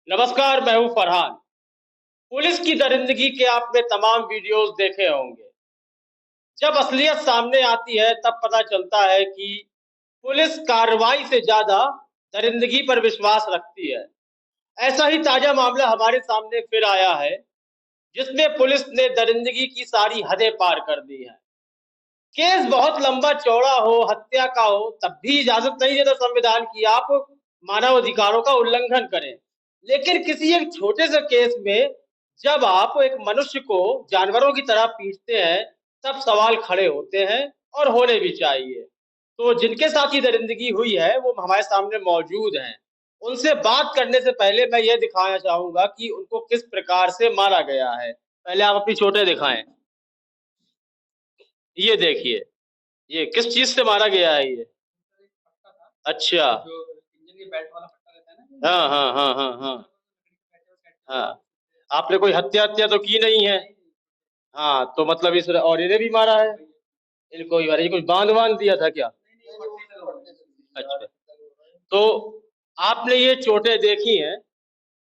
नमस्कार, मैं हूं फरहान। पुलिस की दरिंदगी के आपने तमाम वीडियोस देखे होंगे। जब असलियत सामने आती है तब पता चलता है कि पुलिस कार्रवाई से ज़्यादा दरिंदगी पर विश्वास रखती है। ऐसा ही ताज़ा मामला हमारे सामने फिर आया है, जिसमें पुलिस ने दरिंदगी की सारी हदें पार कर दी हैं। केस बहुत लंबा चौड़ा हो, हत्या का हो, तब भी इजाज़त नहीं देता संविधान की आप मानव अधिकारों का उल्लंघन करें। लेकिन किसी एक छोटे से केस में जब आप एक मनुष्य को जानवरों की तरह पीटते हैं, तब सवाल खड़े होते हैं और होने भी चाहिए। तो जिनके साथ ये दरिंदगी हुई है, वो हमारे सामने मौजूद हैं। उनसे बात करने से पहले मैं ये दिखाना चाहूँगा कि उनको किस प्रकार से मारा गया है। पहले आप अपनी चोटें दिखाएँ। ये देखिए, ये किस चीज़ से मारा गया है ये? अच्छा। जो इंजन के बेल्ट वाला पट्टा रहता है ना, हाँ, हाँ, हाँ, हाँ, हाँ। हाँ, आपने कोई हत्या-वत्या तो की नहीं है? हाँ, तो मतलब इस और इन्हें भी मारा है? इनको ये कुछ बाँध-वाँध दिया था क्या? अच्छा, तो आपने ये चोटें देखी हैं।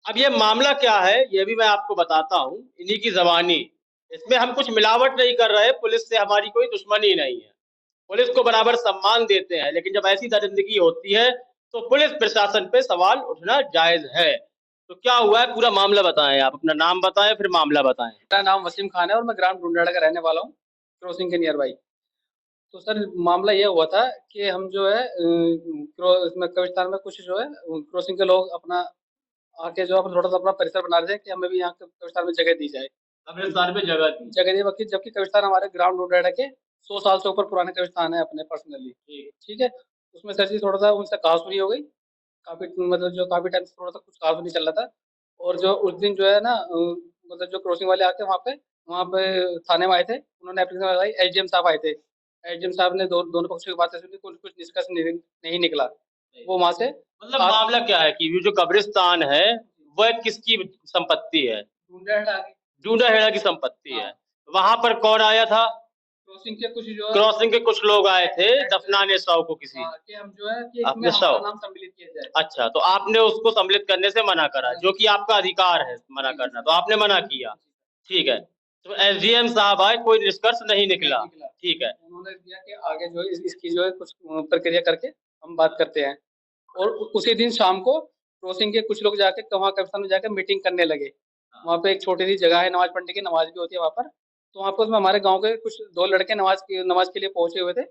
अब ये मामला क्या है, ये भी मैं आपको बताता हूँ, इन्हीं की ज़बानी। इसमें हम कुछ मिलावट नहीं कर रहे, पुलिस से हमारी कोई दुश्मनी नहीं है। पुलिस को बराबर सम्मान देते हैं, लेकिन जब ऐसी दरिंदगी होती है, तो पुलिस प्रशासन पे सवाल उठना जायज़ है। तो क्या हुआ है, पूरा मामला बताएँ आप, अपना नाम बताएँ, फिर मामला बताएँ। मेरा नाम वसीम खान है और मैं ग्राम ढूंढाड़ा का रहने वाला हूँ, क्रॉसिंग के नियर बाई। तो सर मामला ये हुआ था कि हम जो है इसमें कब्रिस्तान में कुछ जो है क्रॉसिंग के लोग अपना आके जो है थोड़ा सा अपना परिसर बना रहे थे कि हमें भी यहाँ कब्रिस्तान में जगह दी जाए। कब्रिस्तान पे जगह दी। जगह दी, जबकि कब्रिस्तान हमारे ग्राम ढूंढाड़ा के 100 साल से ऊपर पुराने कब्रिस्तान है अपने पर्सनली। ठीक है, उसमें सर जी थोड़ा सा उनसे कहा-सुनी हो गई। काफ़ी मतलब जो काफ़ी टाइम से थोड़ा सा कुछ कहा-सुनी चल रहा था। और जो उस दिन जो है ना मतलब जो क्रॉसिंग वाले आके वहाँ पे थाने में आए थे, उन्होंने एप्लीकेशन लगाई, एसडीएम साहब आए थे। एसडीएम साहब ने दोनों पक्षों की बातें सुनी, कुछ निष्कर्ष नहीं निकला। वो वहाँ से मतलब मामला क्या है कि ये जो कब्रिस्तान है, वह किसकी संपत्ति है? ढूंढा-हेड़ा की संपत्ति है। वहाँ पर कौन आया था? क्रॉसिंग के कुछ लोग आए थे दफनाने शव को किसी। कि हम जो है कि अपने इसमें शव। हमारा नाम सम्मिलित किया जाए। अच्छा, तो आपने उसको सम्मिलित करने से मना करा, जो कि आपका अधिकार है मना करना, तो आपने मना किया। ठीक है, तो एसडीएम साहब आए, कोई निष्कर्ष नहीं निकला। ठीक है। उन्होंने दिया कि आगे जो है इसकी जो है कुछ प्रक्रिया करके हम बात करते हैं। और उसी दिन शाम को क्रॉसिंग के कुछ लोग जाके वहाँ कब्रिस्तान में जाके मीटिंग करने लगे। वहाँ पे एक छोटी सी जगह है, नमाज पढ़ने की, नमाज भी होती है वहाँ पर। तो वहाँ पे उसमें हमारे गाँव के कुछ 2 लड़के नमाज के लिए पहुँचे हुए थे।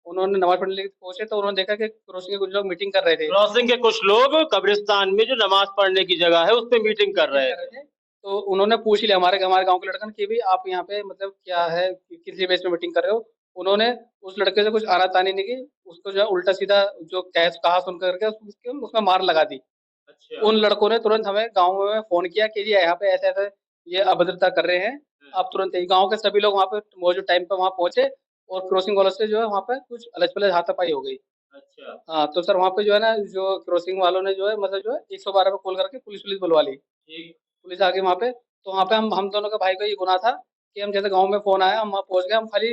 उन्होंने नमाज पढ़ने के लिए पहुँचे तो उन्होंने देखा कि क्रॉसिंग के कुछ लोग मीटिंग कर रहे थे। क्रॉसिंग के कुछ लोग कब्रिस्तान में जो नमाज पढ़ने की जगह है, उस पे मीटिंग कर रहे थे। तो उन्होंने पूछ लिया हमारे गाँव के लड़के ने कि भाई आप यहाँ पे मतलब क्या है, किस बेस पे मीटिंग कर रहे हो? उन्होंने उस लड़के से कुछ आना-तानी नहीं की, उसको जो है उल्टा-सीधा जो कहा सुन करके उसमें मार लगा दी। अच्छा। उन लड़कों ने तुरंत हमें गाँव में फ़ोन किया कि जी यहाँ पे ऐसे-ऐसे ये अभद्रता कर रहे हैं। आप तुरंत ही गाँव के सभी लोग वहाँ पे मौजूद टाइम पे वहाँ पहुँचे और क्रॉसिंग वालों से जो है वहाँ पे कुछ अलच-पलच हाथापाई हो गई। अच्छा। हाँ, तो सर वहाँ पे जो है ना जो क्रॉसिंग वालों ने जो है मतलब जो है 112 पे कॉल करके पुलिस बुलवा ली। ठीक। पुलिस आ गई वहाँ पे, तो वहाँ पे हम दोनों के भाई का ये गुनाह था कि हम जैसे गाँव में फ़ोन आया, हम वहाँ पहुँच गए, हम खाली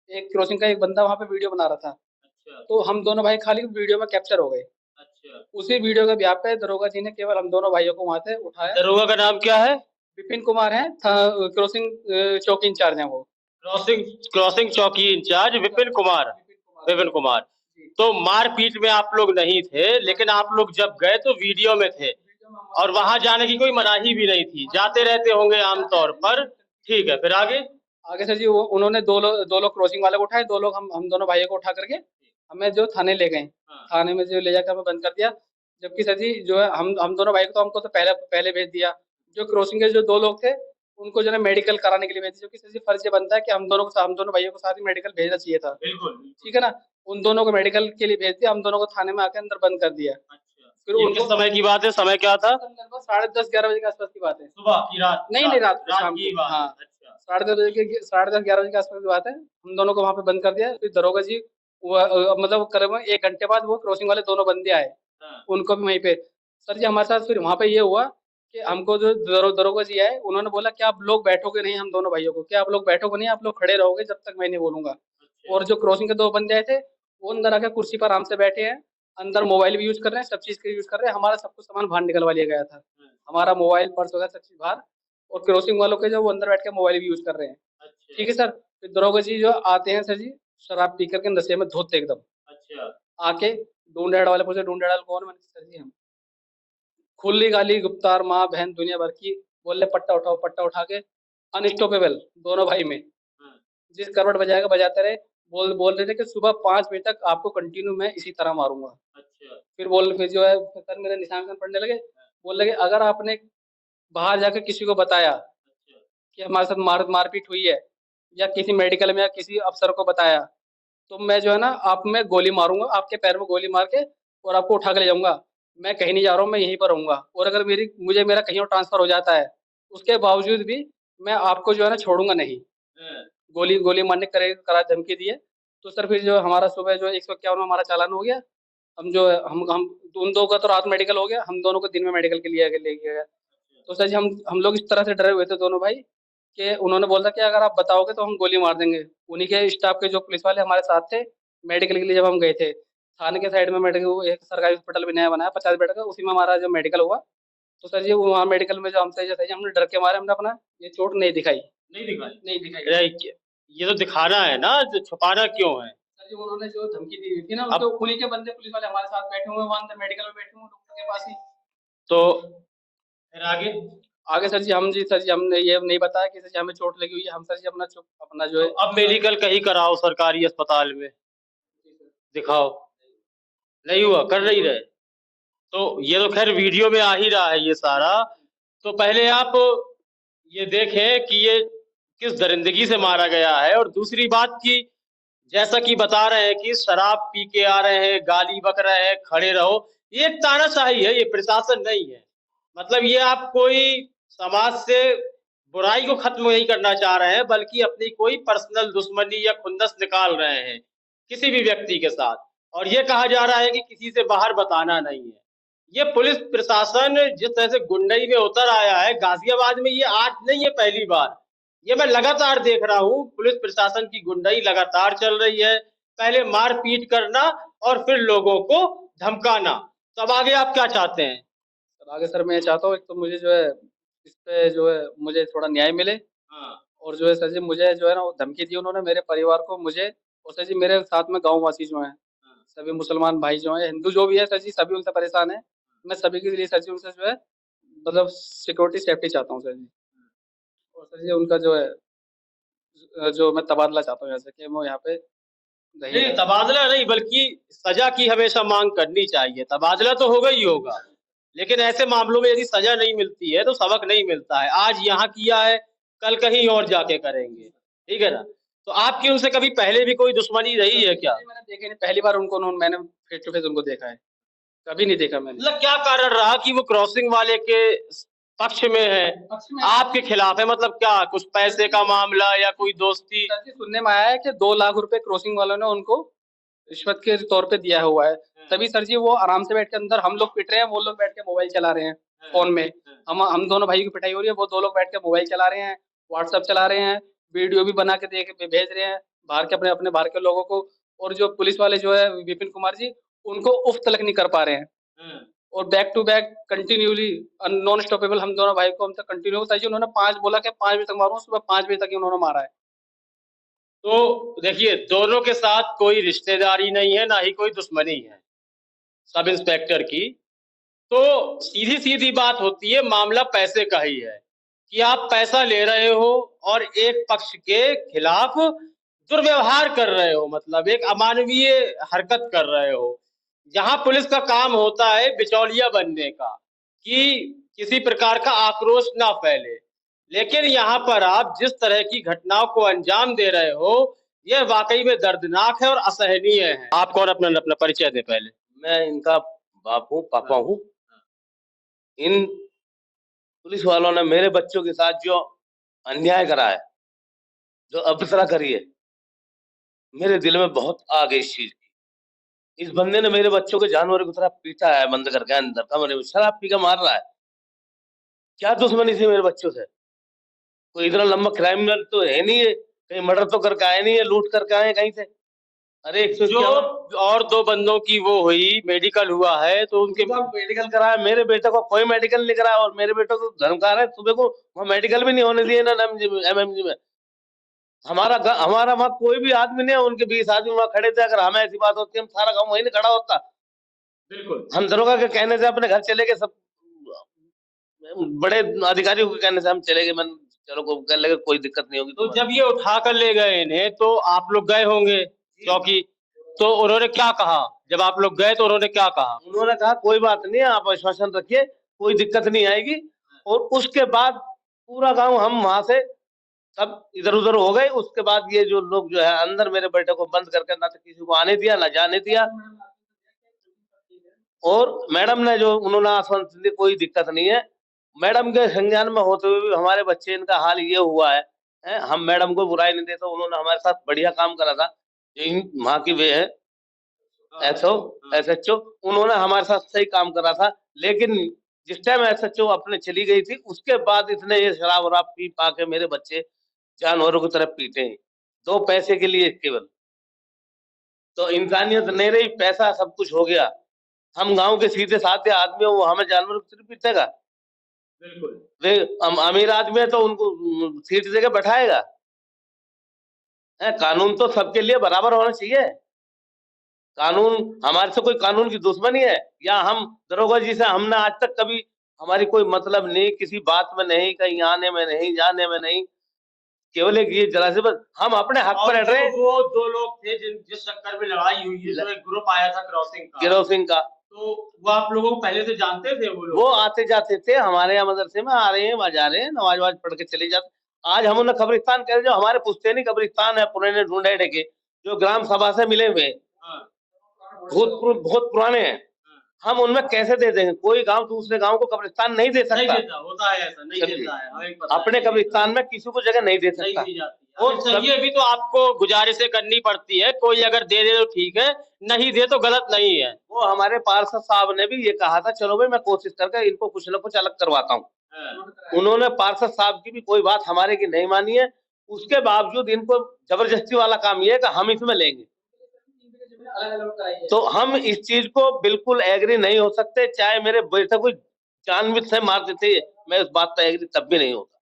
एक क्रॉसिंग का एक बंदा वहाँ पे वीडियो बना रहा था। अच्छा। तो हम दोनों भाई खाली वीडियो में कैप्चर हो गए। अच्छा। उसी वीडियो के ब्याह पे दरोगा जी ने केवल हम दोनों भाइयों को वहाँ से उठाया। दरोगा का नाम क्या है? विपिन कुमार हैं, क्रॉसिंग चौकी इंचार्ज हैं वो। क्रॉसिंग क्रॉसिंग चौकी इंचार्ज विपिन कुमार। विपिन कुमार। तो मारपीट में आप लोग नहीं थे, लेकिन आप लोग जब गए तो वीडियो में थे और वहाँ जाने की कोई मनाही भी नहीं थी, जाते रहते होंगे आम तौर पर। ठीक है, फिर आगे? आगे सर जी वो उन्होंने 2 लोग क्रॉसिंग वाले को उठाए, 2 लोग हम दोनों भाइयों को उठा करके हमें जो थाने ले गए। हाँ। थाने में जो ले जाकर हमें बंद कर दिया। जबकि सर जी जो है हम दोनों भाई को तो हमको तो पहले भेज दिया। जो क्रॉसिंग के जो 2 लोग थे, उनको जो है मेडिकल कराने के लिए भेज दिया, जो कि सर जी फर्ज़ ये बनता है कि हम दोनों भाइयों को साथ ही मेडिकल भेजना चाहिए था। बिल्कुल। ठीक है ना? उन दोनों को मेडिकल के लिए भेज दिया, हम दोनों को थाने में आके अंदर बंद कर दिया। अच्छा। फिर ये उनको किस समय की बात है? समय क्या था? लगभग साढ़े 10-11 बजे के आस-पास की बात है। सुबह की रात? नहीं, रात को, रात शाम की को। बात है। हाँ, अच्छा। साढ़े 10-11 बजे के आस-पास की बात है। हम दोनों को वहाँ पे बंद कर दिया। फिर दरोगा जी मतलब करीबन 1 घंटे बाद वो क्रॉसिंग वाले दोनों बंदे आए। हाँ। उनको भी वहीं पे सर जी हमारे साथ फिर वहाँ पे ये हुआ कि हमको जो दरोगा जी आए, उन्होंने बोला कि आप लोग बैठोगे नहीं हम दोनों भाइयों को, कि आप लोग बैठोगे नहीं, आप लोग खड़े रहोगे जब तक मैं नहीं बोलूँगा। अच्छा। और जो क्रॉसिंग के 2 बंदे आए थे, वो अंदर आके कुर्सी पर आराम से बैठे हैं। अंदर मोबाइल भी यूज़ कर रहे हैं, सब चीज़ का यूज़ कर रहे हैं। हमारा सब कुछ सामान बाहर निकलवा लिया गया था। हमारा मोबाइल पर्स वगैरह सब चीज बाहर, और क्रॉसिंग वालों के जो वो अंदर बैठ के मोबाइल भी यूज कर रहे हैं। अच्छा ठीक है सर। फिर दरोगा जी जो आते हैं सर जी, शराब पी करके नशे में धोते एकदम, अच्छा आके ढूंढ रेड वाले पूछे, ढूंढ रेड कौन? मैंने कहा, सर जी हम। खुली गाली, गुप्तार, माँ बहन दुनिया भर की। बोले पट्टा उठाओ, पट्टा उठा के अनस्टॉपेबल दोनों भाई में, हाँ, जिस करवट बजाएगा बजाते रहे। बोल रहे थे कि सुबह 5 बजे तक आपको कंटिन्यू मैं इसी तरह मारूंगा। अच्छा फिर जो है सर मेरे निशान विशान पड़ने लगे। बोल लगे अगर आपने बाहर जाकर किसी को बताया अच्छा कि हमारे साथ मारपीट हुई है, या किसी मेडिकल में या किसी अफसर को बताया, तो मैं जो है ना आप में गोली मारूंगा, आपके पैर में गोली मार के और आपको उठा के ले जाऊंगा। मैं कहीं नहीं जा रहा हूँ, मैं यहीं पर रहूंगा। और अगर मुझे मेरा कहीं और ट्रांसफर हो जाता है, उसके बावजूद भी मैं आपको जो है ना छोड़ूंगा नहीं। हाँ, गोली गोली मारने करा धमकी दिए। तो सर फिर जो हमारा सुबह जो 151 में हमारा चालान हो गया। हम जो है हम उन दो का तो रात मेडिकल हो गया, हम दोनों को दिन में मेडिकल के लिए ले गया गया। तो सर जी हम लोग इस तरह से डरे हुए थे दोनों भाई, कि उन्होंने बोला कि अगर आप बताओगे तो हम गोली मार देंगे। उन्हीं के स्टाफ के जो पुलिस वाले हमारे साथ थे, मेडिकल के लिए जब हम गए थे, थाने के साइड में मेडिकल एक सरकारी हॉस्पिटल भी नया बनाया 50 बेड का, उसी में हमारा जो मेडिकल हुआ। तो सर जी वहाँ मेडिकल में जो हमसे जैसे जी हमने डर के मारे, हमने अपना ये चोट नहीं दिखाई। नहीं दिखाई। नहीं दिखाई ये तो दिखाना है ना, जो छुपाना क्यों है? सर जी उन्होंने जो धमकी दी हुई थी ना, अब उनके उन्हीं के बंदे पुलिस वाले हमारे साथ बैठे हुए हैं, वहाँ अंदर मेडिकल में बैठे हुए हैं डॉक्टर के पास ही। तो फिर आगे? आगे सर जी हमने ये नहीं बताया कि सर जी हमें चोट लगी हुई है। हम सर जी अपना जो तो है अब मेडिकल कहीं कराओ, सरकारी अस्पताल में दिखाओ। नहीं हुआ, कर नहीं रहे। तो ये तो खैर वीडियो में आ ही रहा है ये सारा। तो पहले आप ये देखें कि ये किस दरिंदगी से मारा गया है। और दूसरी बात कि जैसा कि बता रहे हैं कि शराब पी के आ रहे हैं, गाली बक रहे हैं, खड़े रहो, ये एक तानाशाही है, ये प्रशासन नहीं है। मतलब ये आप कोई समाज से बुराई को खत्म नहीं करना चाह रहे हैं, बल्कि अपनी कोई पर्सनल दुश्मनी या खुंदस निकाल रहे हैं किसी भी व्यक्ति के साथ। और ये कहा जा रहा है कि किसी से बाहर बताना नहीं है। ये पुलिस प्रशासन जिस तरह से गुंडई में उतर आया है गाजियाबाद में, ये आज नहीं है, पहली बार। ये मैं लगातार देख रहा हूँ, पुलिस प्रशासन की गुंडई लगातार चल रही है। पहले मारपीट करना और फिर लोगों को धमकाना। तो अब आगे आप क्या चाहते हैं? सर आगे सर मैं ये चाहता हूँ, एक तो मुझे जो है इस पे जो है मुझे थोड़ा न्याय मिले। हाँ, और जो है सर जी मुझे जो है ना वो धमकी दी उन्होंने मेरे परिवार को, मुझे। और सर जी मेरे साथ में गाँव वासी जो हैं, हाँ, सभी मुसलमान भाई जो हैं, हिंदू जो भी है सर जी, सभी उनसे परेशान हैं। मैं सभी के लिए सर जी उनसे जो है मतलब सिक्योरिटी सेफ्टी चाहता हूँ सर जी। और सर जी उनका जो है जो मैं तबादला चाहता हूँ यहाँ से, कि वो यहाँ पे नहीं नहीं रहे। तबादला नहीं, बल्कि सजा की हमेशा मांग करनी चाहिए। तबादला तो होगा ही होगा, लेकिन ऐसे मामलों में यदि सजा नहीं मिलती है तो सबक नहीं मिलता है। आज यहाँ किया है, कल कहीं और जाके करेंगे, ठीक है ना? तो आपकी उनसे कभी पहले भी कोई दुश्मनी रही है क्या? मैंने देखा नहीं, पहली बार मैंने फेस टू फेस उनको देखा है, कभी नहीं देखा मैंने। मतलब क्या कारण रहा कि वो क्रॉसिंग वाले के पक्ष में है, पक्ष में आपके खिलाफ है? मतलब क्या कुछ पैसे का मामला या कोई दोस्ती? सर जी सुनने में आया है कि 2 लाख रुपए क्रॉसिंग वालों ने उनको रिश्वत के तौर पे दिया हुआ है। तभी सर जी वो आराम से बैठ के अंदर, हम लोग पिट रहे हैं, वो लोग बैठ के मोबाइल चला रहे हैं फोन में। हम दोनों भाई की पिटाई हो रही है, वो 2 लोग बैठ के मोबाइल चला रहे हैं, व्हाट्सएप चला रहे हैं, वीडियो भी बना के भेज रहे हैं बाहर के अपने बाहर के लोगों को। और जो पुलिस वाले जो है विपिन कुमार जी, उनको उफ तलक नहीं कर पा रहे हैं। और back to back continuously non stoppable हम दोनों भाई को हमसे कंटिन्यू सर जी उन्होंने 5 बोला कि 5 बजे तक मारूंगा, सुबह 5 बजे तक ही उन्होंने मारा है। तो देखिए, दोनों के साथ कोई रिश्तेदारी नहीं है, ना ही कोई दुश्मनी है सब इंस्पेक्टर की। तो सीधी-सीधी बात होती है, मामला पैसे का ही है कि आप पैसा ले रहे हो और एक पक्ष के खिलाफ दुर्व्यवहार कर रहे हो, मतलब एक अमानवीय हरकत कर रहे हो। जहाँ पुलिस का काम होता है बिचौलिया बनने का, कि किसी प्रकार का आक्रोश ना फैले। लेकिन यहाँ पर आप जिस तरह की घटनाओं को अंजाम दे रहे हो, यह वाक़ई में दर्दनाक है और असहनीय है। आप कौन? अपना अपना परिचय दें पहले। मैं इनका बाप हूँ, पापा हूँ। इन पुलिस वालों ने मेरे बच्चों के साथ जो अन्याय करा है, जो अभद्रता करी है, मेरे दिल में बहुत आग है इस चीज की। इस बंदे ने मेरे बच्चों को जानवर की तरह पीटा है, बंद करके अंदर कमरे में शराब पी के मार रहा है। क्या दुश्मनी थी मेरे बच्चों से? कोई इतना लंबा क्राइमिनल तो है नहीं है, कहीं मर्डर तो करके आए नहीं है, लूट करके आए कहीं से। अरे 100 जो और 2 बंदों की वो हुई, मेडिकल हुआ है, तो उनके मेडिकल कराया, मेरे बेटे को कोई मेडिकल नहीं कराया, और मेरे बेटे को धर्मकार है, सुबह को वहाँ मेडिकल भी नहीं होने दिए ना एमएमजी में। हमारा वहाँ कोई भी आदमी नहीं है, उनके 20 आदमी वहाँ खड़े थे। अगर हमें ऐसी बात होती हम सारा गाँव वहीं खड़ा होता। बिल्कुल। हम दरोगा के कहने से अपने घर चले गए, सब बड़े अधिकारियों के कहने से हम चले गए। मन चलो को कर लेंगे, कोई दिक्कत नहीं होगी। तो जब ये उठा कर ले गए इन्हें, तो आप लोग गए होंगे चौकी, तो उन्होंने क्या कहा? जब आप लोग गए तो उन्होंने क्या कहा? उन्होंने कहा कोई बात नहीं है, आप आश्वासन रखिए, कोई दिक्कत नहीं आएगी। और उसके बाद पूरा गांव हम वहां से सब इधर उधर हो गए। उसके बाद ये जो लोग जो है अंदर मेरे बेटे को बंद करके ना तो किसी को आने दिया ना जाने दिया। और मैडम ने जो उन्होंने आश्वासन दिया कोई दिक्कत नहीं है, मैडम के संज्ञान में होते हुए भी हमारे बच्चे इनका हाल ये हुआ है, हम मैडम को बुराई नहीं देते। उन्होंने हमारे साथ बढ़िया काम करा था। जो वहाँ की वे है एसएचओ, उन्होंने हमारे साथ सही काम करा था। लेकिन जिस टाइम एसएचओ अपने चली गई थी, उसके बाद इतने ये शराब वराब पी पा के मेरे बच्चे जानवरों की तरह पीते हैं, 2 पैसे के लिए केवल। तो इंसानियत नहीं रही, पैसा सब कुछ हो गया। हम गांव के सीधे साधे आदमी हो, वो हमें जानवरों की तरह पीटेगा? बिल्कुल। वे अमीर आदमी है तो उनको सीट देके बैठाएगा? कानून तो सबके लिए बराबर होना चाहिए। कानून, हमारे से कोई कानून की दुश्मनी है या हम दरोगा जी से हमने आज तक कभी हमारी कोई मतलब नहीं, किसी बात में नहीं, कहीं आने में नहीं, जाने में नहीं। केवल एक ये जरा से बस हम अपने हक पर और रह रहे। वो 2 लोग थे जिस चक्कर में लड़ाई हुई है, जो एक ग्रुप आया था गिरोह का, तो वो आप लोगों को पहले से जानते थे वो लोग? वो आते जाते थे हमारे यहाँ मदरसे में, आ रहे हैं वहाँ जा रहे हैं, नमाज वमाज पढ़ के चले जाते। आज हम उन्हें कब्रिस्तान कह रहे, जो हमारे पुश्तैनी कब्रिस्तान है पुराने ढूंढेड़े के, जो ग्राम सभा से मिले हुए, हाँ। बहुत पुराने हैं। हम उनमें कैसे दे देंगे? कोई गांव दूसरे गांव को कब्रिस्तान नहीं दे नहीं सकता। देता, होता है ऐसा, नहीं देता है, हमें पता है। अपने कब्रिस्तान में किसी को जगह नहीं दे नहीं सकता। दी जाती है। और अच्छा, ये भी तो आपको गुजारिशें करनी पड़ती है, कोई अगर दे दे तो ठीक है, नहीं दे तो गलत नहीं है। वो हमारे पार्षद साहब ने भी ये कहा था, चलो भाई मैं कोशिश करके इनको कुछ ना कुछ अलग करवाता हूँ। उन्होंने पार्षद साहब की भी कोई बात हमारे की नहीं मानी है। उसके बावजूद इनको जबरदस्ती वाला काम ये है कि हम इसमें लेंगे, तो हम इस चीज को बिल्कुल एग्री नहीं हो सकते। चाहे मेरे बेटे को जानबूझ से मार देते, मैं उस बात पर एग्री तब भी नहीं होता।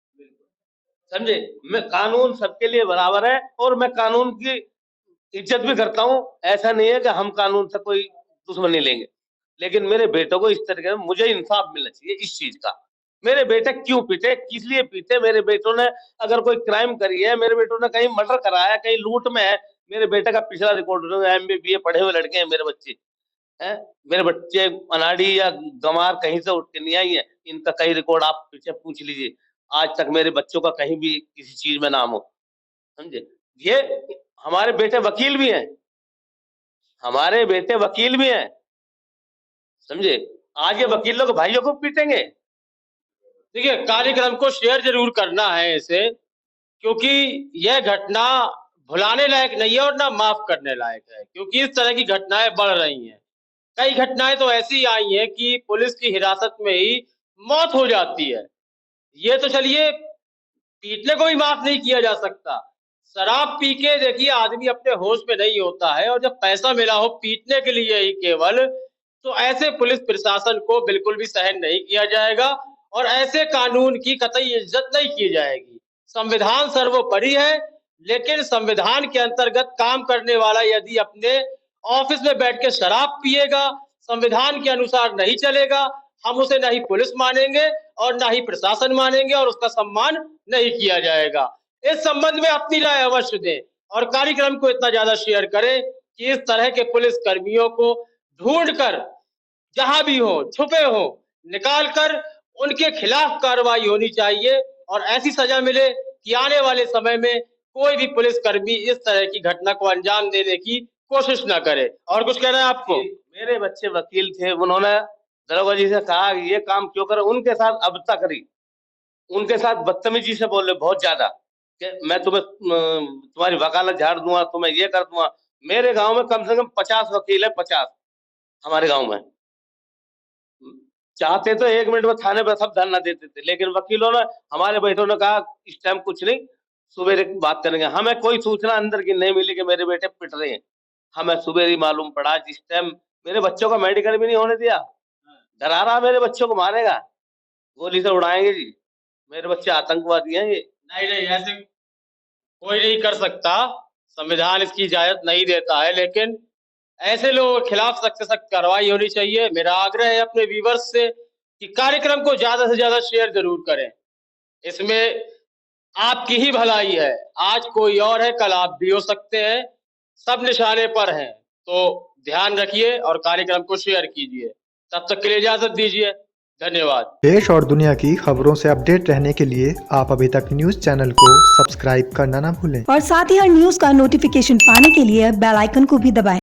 समझे? मैं कानून सबके लिए बराबर है और मैं कानून की इज्जत भी करता हूँ। ऐसा नहीं है कि हम कानून से कोई दुश्मनी लेंगे, लेकिन मेरे बेटों को इस तरीके से मुझे इंसाफ मिलना चाहिए इस चीज का। मेरे बेटे क्यों पीटे, किस लिए पीटे? मेरे बेटों ने अगर कोई क्राइम करी है, मेरे बेटों ने कहीं मर्डर कराया है, कहीं लूट में है, मेरे बेटे का पिछला रिकॉर्ड, MBA BA पढ़े हुए लड़के हैं मेरे बच्चे हैं। मेरे बच्चे अनाड़ी या गंवार कहीं से उठ के नहीं आई है। इनका कहीं रिकॉर्ड आप पीछे पूछ लीजिए, आज तक मेरे बच्चों का कहीं भी किसी चीज में नाम हो। समझे? ये हमारे बेटे वकील भी हैं, हमारे बेटे वकील भी हैं। समझे? आज ये वकील लोग भाइयों को पीटेंगे। देखिए, कार्यक्रम को शेयर जरूर करना है इसे, क्योंकि यह घटना भुलाने लायक नहीं है और ना माफ करने लायक है, क्योंकि इस तरह की घटनाएं बढ़ रही हैं। कई घटनाएं तो ऐसी आई हैं कि पुलिस की हिरासत में ही मौत हो जाती है। ये तो चलिए, पीटने को भी माफ नहीं किया जा सकता। शराब पी के देखिए आदमी अपने होश में नहीं होता है, और जब पैसा मिला हो पीटने के लिए ही केवल, तो ऐसे पुलिस प्रशासन को बिल्कुल भी सहन नहीं किया जाएगा और ऐसे कानून की कतई इज्जत नहीं की जाएगी। संविधान सर्वोपरि है, लेकिन संविधान के अंतर्गत काम करने वाला यदि अपने ऑफिस में बैठ के शराब पिएगा, संविधान के अनुसार नहीं चलेगा, हम उसे नहीं पुलिस मानेंगे और ना ही प्रशासन मानेंगे और उसका सम्मान नहीं किया जाएगा। इस संबंध में अपनी राय अवश्य दें और कार्यक्रम को इतना ज्यादा शेयर करें कि इस तरह के पुलिस कर्मियों को ढूंढकर, जहां भी हो, छुपे हो, निकाल कर उनके खिलाफ कार्रवाई होनी चाहिए और ऐसी सजा मिले कि आने वाले समय में कोई भी पुलिसकर्मी इस तरह की घटना को अंजाम देने की कोशिश ना करे। और कुछ कहना है आपको? मेरे बच्चे वकील थे, उन्होंने दरोगा जी से कहा ये काम क्यों करे, उनके साथ अबता करी, उनके साथ बदतमीजी से बोले बहुत ज्यादा कि मैं तुम्हें तुम्हारी वकालत झाड़ दूंगा, तुम्हें ये कर दूंगा। मेरे गांव में कम से कम 50 वकील है, 50 हमारे गांव में। चाहते तो 1 मिनट में थाने पर सब धरना देते थे, लेकिन वकीलों ने, हमारे बेटों ने कहा इस टाइम कुछ नहीं, सुबह बात करेंगे। हमें कोई सूचना अंदर की नहीं मिली कि मेरे बेटे पिट रहे हैं। हमें सुबह ही मालूम पड़ा, जिस टाइम मेरे बच्चों का मेडिकल भी नहीं होने दिया, डरा रहा मेरे बच्चों को मारेगा, गोली से उड़ाएंगे जी, मेरे बच्चे आतंकवादी हैं ये। नहीं नहीं, ऐसे कोई नहीं कर सकता, संविधान इसकी इजाजत नहीं देता है, लेकिन ऐसे लोगों के खिलाफ सख्त से सख्त कार्रवाई होनी चाहिए। मेरा आग्रह है अपने व्यूवर्स से कि कार्यक्रम को ज्यादा से ज्यादा शेयर जरूर करें, इसमें आपकी ही भलाई है। आज कोई और है, कल आप भी हो सकते हैं, सब निशाने पर हैं, तो ध्यान रखिए और कार्यक्रम को शेयर कीजिए। तब तक के लिए इजाजत दीजिए, धन्यवाद। देश और दुनिया की खबरों से अपडेट रहने के लिए आप अभी तक न्यूज चैनल को सब्सक्राइब करना ना भूलें और साथ ही हर न्यूज का नोटिफिकेशन पाने के लिए बेल आइकन को भी दबाएं।